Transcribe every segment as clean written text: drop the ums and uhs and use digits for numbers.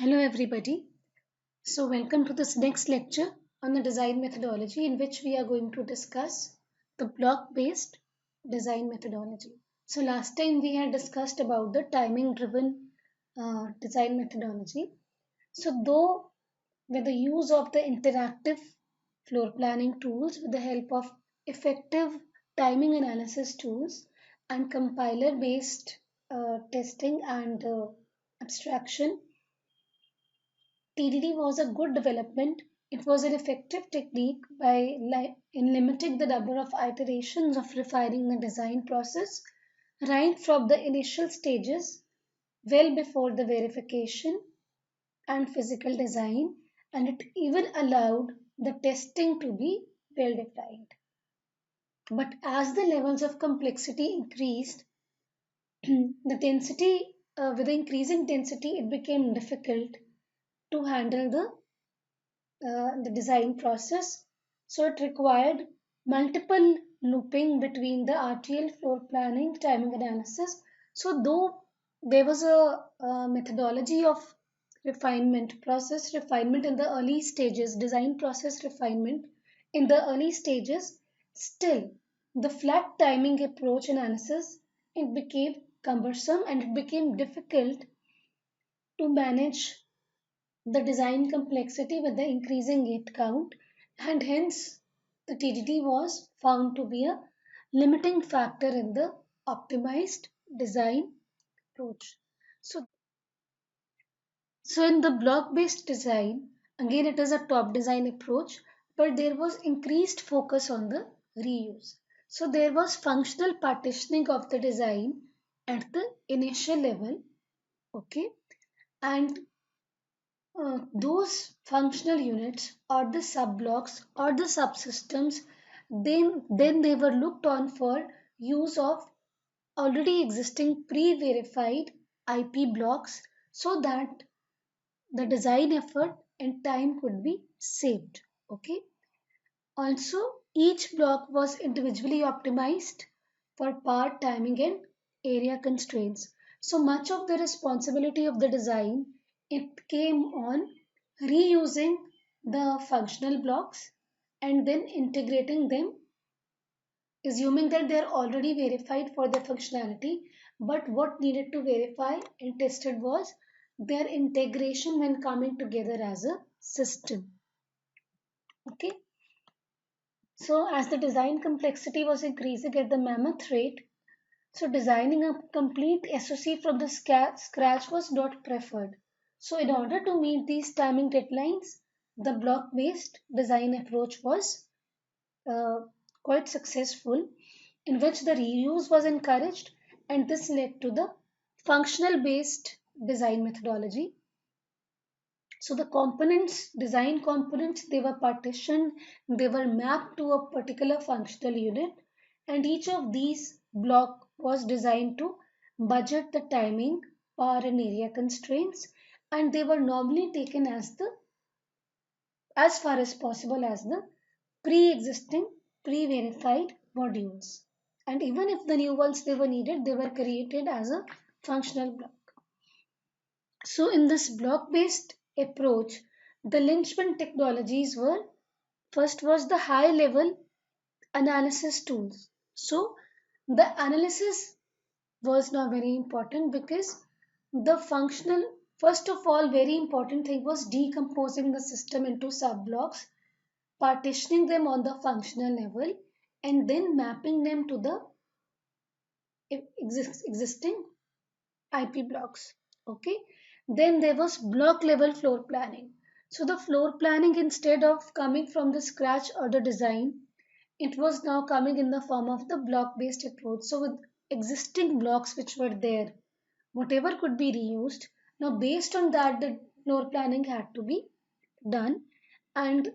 Hello everybody. Welcome to this next lecture on the design methodology in which we are going to discuss the block-based design methodology. So last time we had discussed about the timing-driven design methodology. So though with the use of the interactive floor planning tools with the help of effective timing analysis tools and compiler-based testing and abstraction, TDD was a good development. It was an effective technique in limiting the number of iterations of refining the design process right from the initial stages, well before the verification and physical design, and it even allowed the testing to be well defined. But as the levels of complexity increased, the density, with the increasing density, it became difficult to handle the design process. So it required multiple looping between the RTL floor planning timing analysis. So though there was a methodology of refinement, process refinement in the early stages, design process refinement in the early stages, still the flat timing approach analysis, it became cumbersome and it became difficult to manage the design complexity with the increasing gate count, and hence the TDD was found to be a limiting factor in the optimized design approach. So, so in the block-based design, again it is a top design approach, but there was increased focus on the reuse. So there was functional partitioning of the design at the initial level, okay, and those functional units or the subblocks or the subsystems, then they were looked on for use of already existing pre-verified IP blocks so that the design effort and time could be saved. Okay. Also, each block was individually optimized for power, timing, and area constraints. So much of the responsibility of the design, it came on reusing the functional blocks and then integrating them, assuming that they are already verified for their functionality. But what needed to verify and tested was their integration when coming together as a system. Okay. So as the design complexity was increasing at the mammoth rate, so designing a complete SoC from the scratch was not preferred. So in order to meet these timing deadlines, the block-based design approach was uh, quite successful, in which the reuse was encouraged, and this led to the functional-based design methodology. So the components, design components, they were partitioned, they were mapped to a particular functional unit, and each of these block was designed to budget the timing, power and area constraints, and they were normally taken as the as far as possible as the pre-existing, pre-verified modules. And even if the new ones they were needed, they were created as a functional block. So, in this block based approach, the linchpin technologies were first was the high level analysis tools. So, the analysis was now very important because the functional, first of all, very important thing was decomposing the system into sub blocks, partitioning them on the functional level, and then mapping them to the existing IP blocks. Okay. Then there was block level floor planning. So the floor planning, instead of coming from the scratch or the design, it was now coming in the form of the block based approach. So with existing blocks which were there, whatever could be reused. Now based on that, the floor planning had to be done. And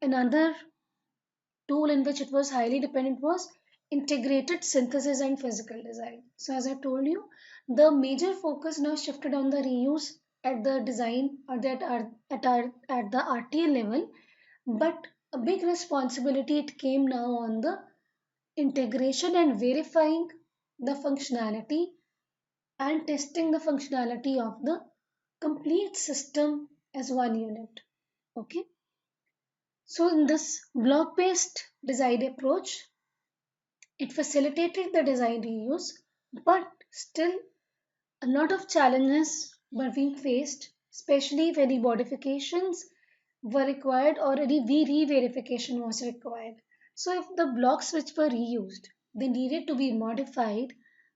another tool in which it was highly dependent was integrated synthesis and physical design. So as I told you, the major focus now shifted on the reuse at the design or at the RTL level, but a big responsibility it came now on the integration and verifying the functionality and testing the functionality of the complete system as one unit. Okay. So in this block-based design approach, it facilitated the design reuse, but still a lot of challenges were being faced, especially when the modifications were required or any re-verification was required. So if the blocks which were reused, they needed to be modified,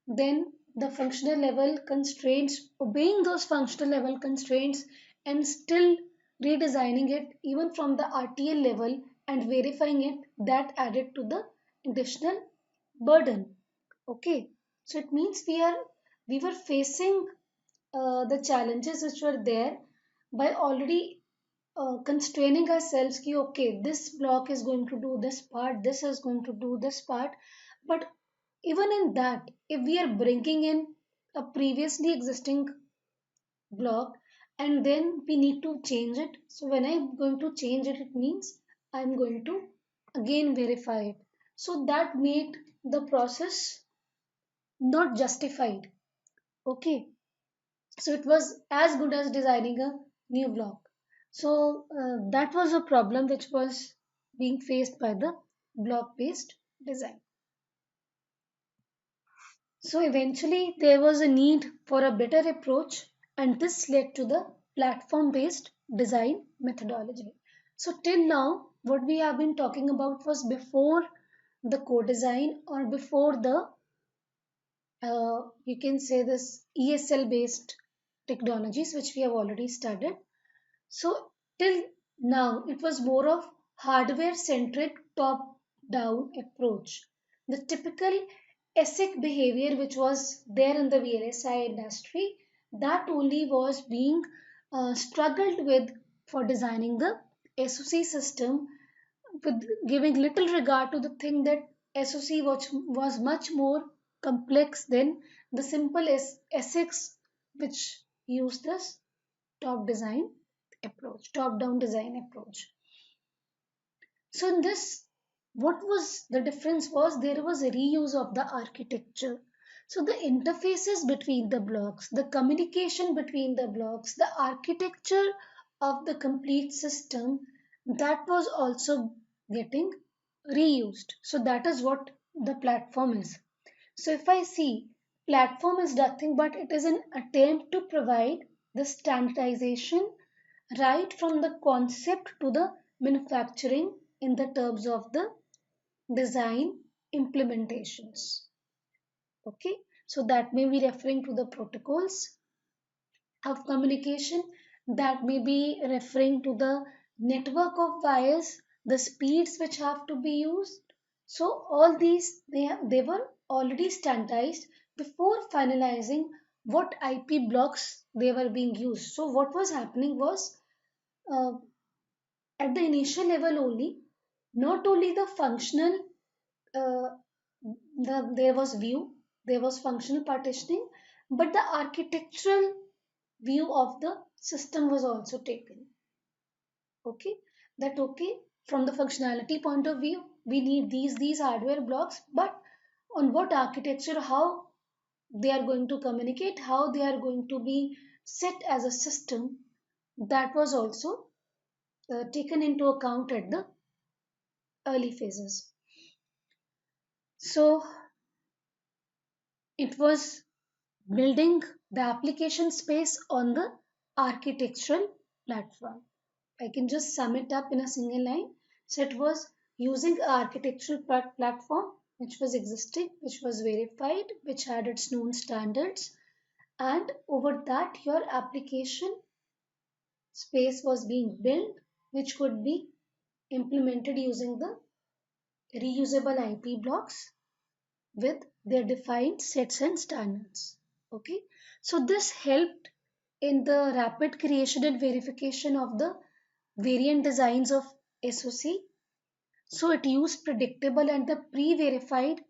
then the functional level constraints, obeying those functional level constraints and still redesigning it even from the RTL level and verifying it, that added to the additional burden. Okay, so it means we were facing the challenges which were there by already constraining ourselves ki okay, this block is going to do this part, this is going to do this part. But even in that, if we are bringing in a previously existing block and then we need to change it, so when I'm going to change it, it means I'm going to again verify it. So that made the process not justified. Okay, so it was as good as designing a new block. So that was a problem which was being faced by the block based design. So eventually there was a need for a better approach, and this led to the platform based design methodology. So till now what we have been talking about was before the co-design or before the you can say this ESL based technologies which we have already studied. So till now, it was more of hardware-centric top-down approach. The typical ASIC behavior which was there in the VLSI industry, that only was being struggled with for designing the SoC system, with giving little regard to the thing that SoC was much more complex than the simple ASICs which use this top down design approach. So in this, what was the difference was there was a reuse of the architecture. So the interfaces between the blocks, the communication between the blocks, the architecture of the complete system, that was also getting reused. So that is what the platform is. So if I see, platform is nothing but it is an attempt to provide the standardization right from the concept to the manufacturing in the terms of the design implementations. Okay, so that may be referring to the protocols of communication, that may be referring to the network of wires, the speeds which have to be used. So all these they were already standardized before finalizing what IP blocks they were being used. So what was happening was uh, at the initial level only, not only the functional, uh, there was view, there was functional partitioning, but the architectural view of the system was also taken. Okay, that okay, from the functionality point of view, we need these hardware blocks, but on what architecture, how they are going to communicate, how they are going to be set as a system, that was also taken into account at the early phases. So it was building the application space on the architectural platform. I can just sum it up in a single line. So it was using an architectural platform which was existing, which was verified, which had its known standards, and over that your application space was being built, which could be implemented using the reusable IP blocks with their defined sets and standards. Okay, so this helped in the rapid creation and verification of the variant designs of SoC. So it used predictable and the pre-verified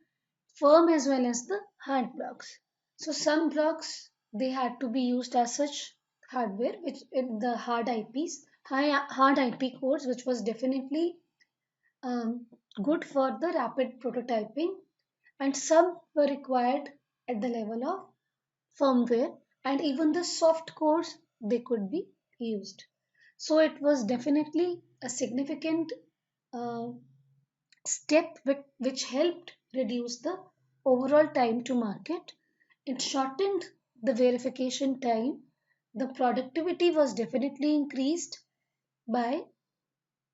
firm as well as the hard blocks. So some blocks they had to be used as such hardware, which in the hard IPs, hard IP cores, which was definitely good for the rapid prototyping, and some were required at the level of firmware, and even the soft cores they could be used. So it was definitely a significant uh, step which helped reduce the overall time to market. It shortened the verification time. The productivity was definitely increased by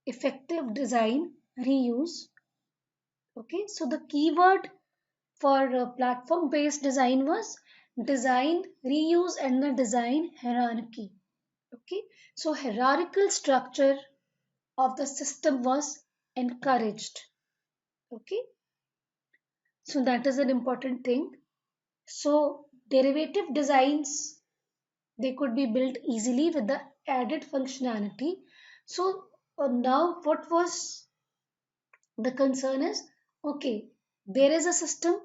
effective design reuse. Okay, so the keyword for platform based design was design reuse and the design hierarchy. Okay, so hierarchical structure of the system was encouraged. Okay, so that is an important thing. So derivative designs, they could be built easily with the added functionality. So now what was the concern is, okay, there is a system,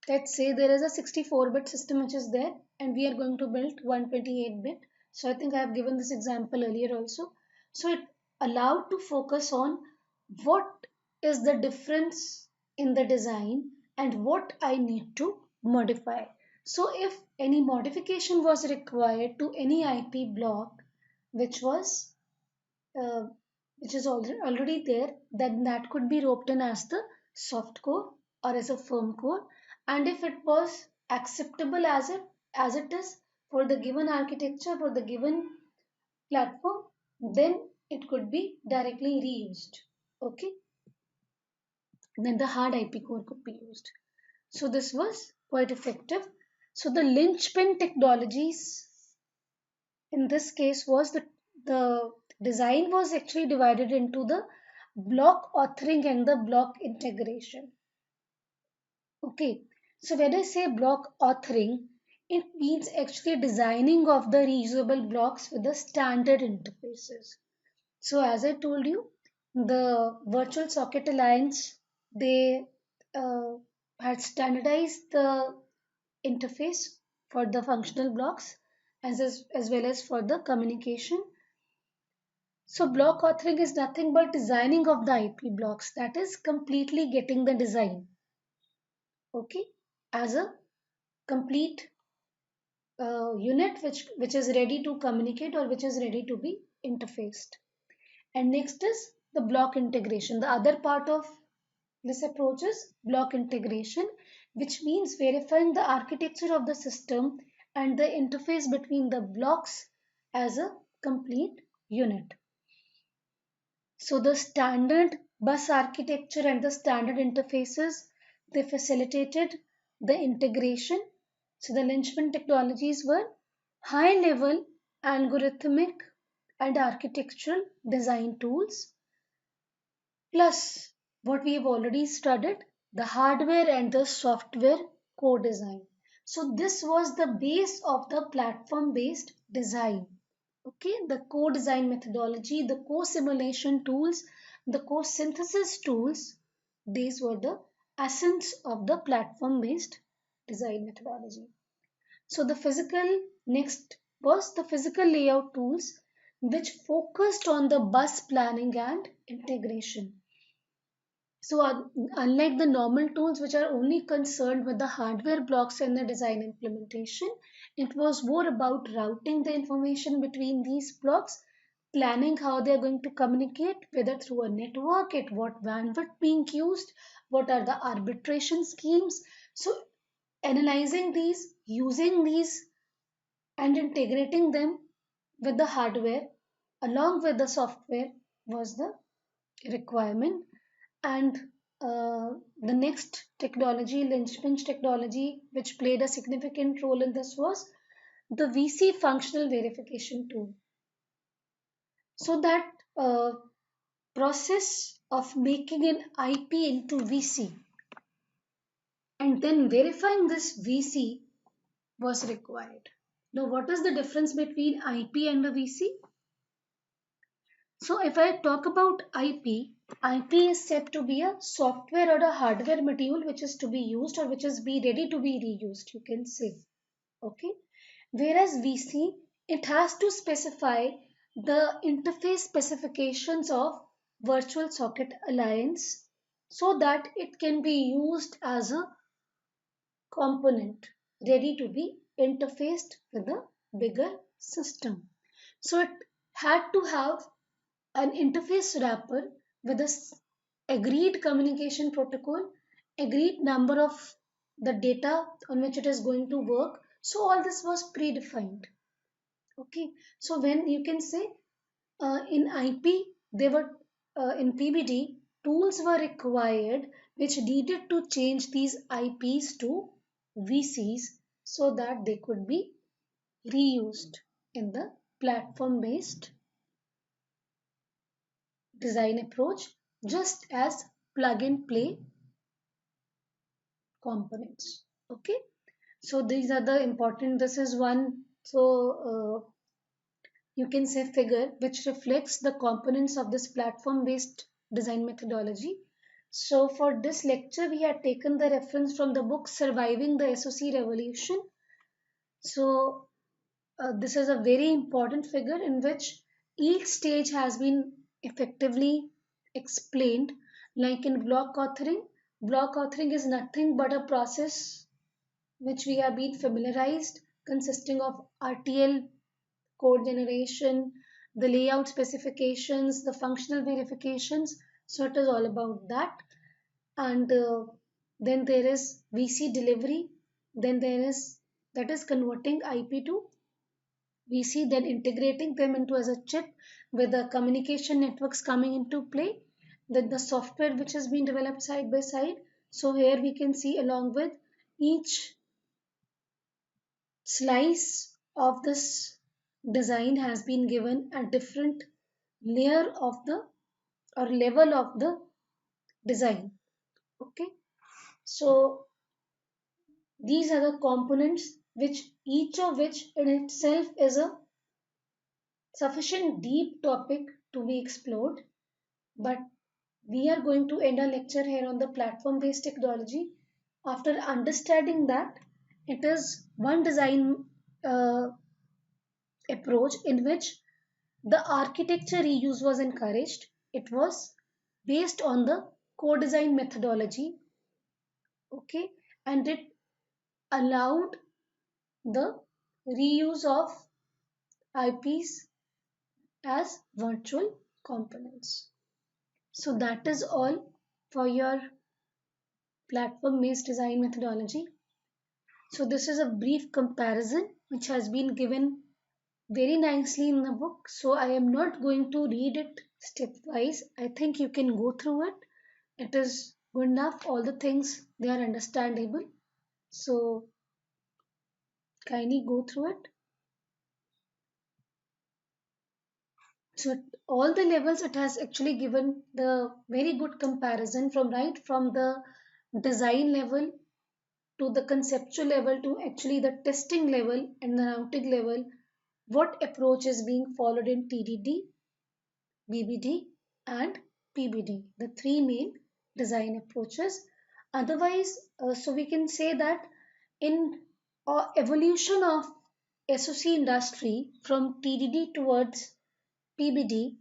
let's say there is a 64-bit system which is there, and we are going to build 128-bit. So I think I have given this example earlier also. So it allowed to focus on what is the difference in the design and what I need to modify. So if any modification was required to any IP block which was uh, which is already there, then that could be roped in as the soft core or as a firm core. And if it was acceptable as it is for the given architecture, for the given platform, then it could be directly reused. Okay, then the hard IP core could be used. So this was quite effective. So the linchpin technologies in this case was the design was actually divided into the block authoring and the block integration. Okay, so when I say block authoring, it means actually designing of the reusable blocks with the standard interfaces. So as I told you, the Virtual Socket Alliance, they uh, had standardized the interface for the functional blocks as well as for the communication. So block authoring is nothing but designing of the IP blocks, that is completely getting the design, okay, as a complete unit which is ready to communicate or which is ready to be interfaced. And next is the block integration. The other part of this approach is block integration, which means verifying the architecture of the system and the interface between the blocks as a complete unit. So the standard bus architecture and the standard interfaces, they facilitated the integration. So the linchpin technologies were high level algorithmic and architectural design tools, plus what we have already studied, the hardware and the software co-design. So this was the base of the platform based design. Okay, the co-design methodology, the co-simulation tools, the co-synthesis tools, these were the essence of the platform based design methodology. So the physical next was the physical layout tools which focused on the bus planning and integration. So, unlike the normal tools which are only concerned with the hardware blocks and the design implementation, it was more about routing the information between these blocks, planning how they are going to communicate, whether through a network, at what bandwidth being used, what are the arbitration schemes. So, analyzing these, using these, and integrating them with the hardware along with the software was the requirement. And the next technology, linchpin technology, which played a significant role in this was the VC functional verification tool. So that process of making an IP into VC and then verifying this VC was required. Now, what is the difference between IP and a VC? So if I talk about IP, IP is said to be a software or a hardware module which is to be used or which is be ready to be reused, you can say. Okay. Whereas VC, it has to specify the interface specifications of Virtual Socket Alliance so that it can be used as a component ready to be interfaced with a bigger system. So it had to have an interface wrapper with a agreed communication protocol, agreed number of the data on which it is going to work. So all this was predefined. Okay, so when you can say in IP, they were in PBD, tools were required which needed to change these IPs to VCs so that they could be reused in the platform based design approach, just as plug and play components. Okay, so these are the important, this is one. So you can say figure which reflects the components of this platform based design methodology. So for this lecture we had taken the reference from the book Surviving the SOC Revolution. So this is a very important figure in which each stage has been effectively explained. Like in block authoring is nothing but a process which we have been familiarized, consisting of RTL, code generation, the layout specifications, the functional verifications. So it is all about that. And then there is VC delivery. Then there is that is converting IP to VC, then integrating them into as a chip with the communication networks coming into play. Then the software which has been developed side by side. So here we can see along with each slice of this design has been given a different layer of the or level of the design. Okay, so these are the components which each of which in itself is a sufficient deep topic to be explored, but we are going to end our lecture here on the platform based technology. After understanding that it is one design uh, approach in which the architecture reuse was encouraged. It was based on the co-design methodology, okay, and it allowed the reuse of IPs as virtual components. So that is all for your platform-based design methodology. So this is a brief comparison which has been given very nicely in the book. So I am not going to read it stepwise. I think you can go through it. It is good enough. All the things they are understandable. So kindly go through it. So at all the levels it has actually given the very good comparison from right from the design level to the conceptual level to actually the testing level and the routing level, what approach is being followed in TDD, BBD and PBD, the three main design approaches. Otherwise, so we can say that in evolution of SOC industry from TDD towards PBD,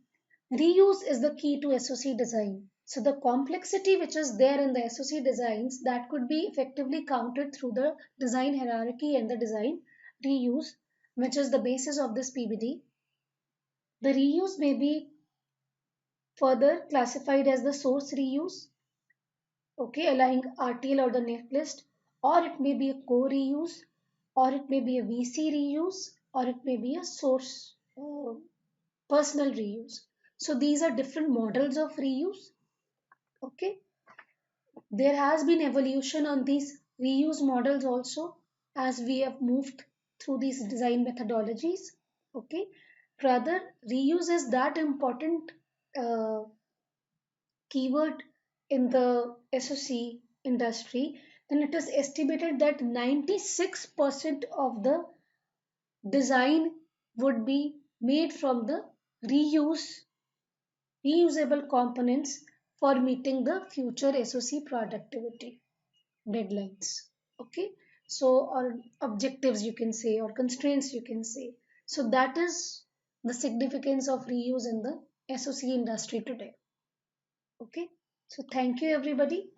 reuse is the key to SOC design. So the complexity which is there in the SOC designs that could be effectively countered through the design hierarchy and the design reuse, which is the basis of this PBD. The reuse may be further classified as the source reuse, okay, allowing RTL or the netlist, or it may be a co-reuse, or it may be a VC reuse, or it may be a source personal reuse. So these are different models of reuse. Okay, there has been evolution on these reuse models also as we have moved through these design methodologies. Okay, rather reuse is that important uh, keyword in the SOC industry. Then it is estimated that 96% of the design would be made from the reusable components for meeting the future SOC productivity deadlines. Okay, so or objectives you can say or constraints you can say. So that is the significance of reuse in the SOC industry today. Okay, so thank you everybody.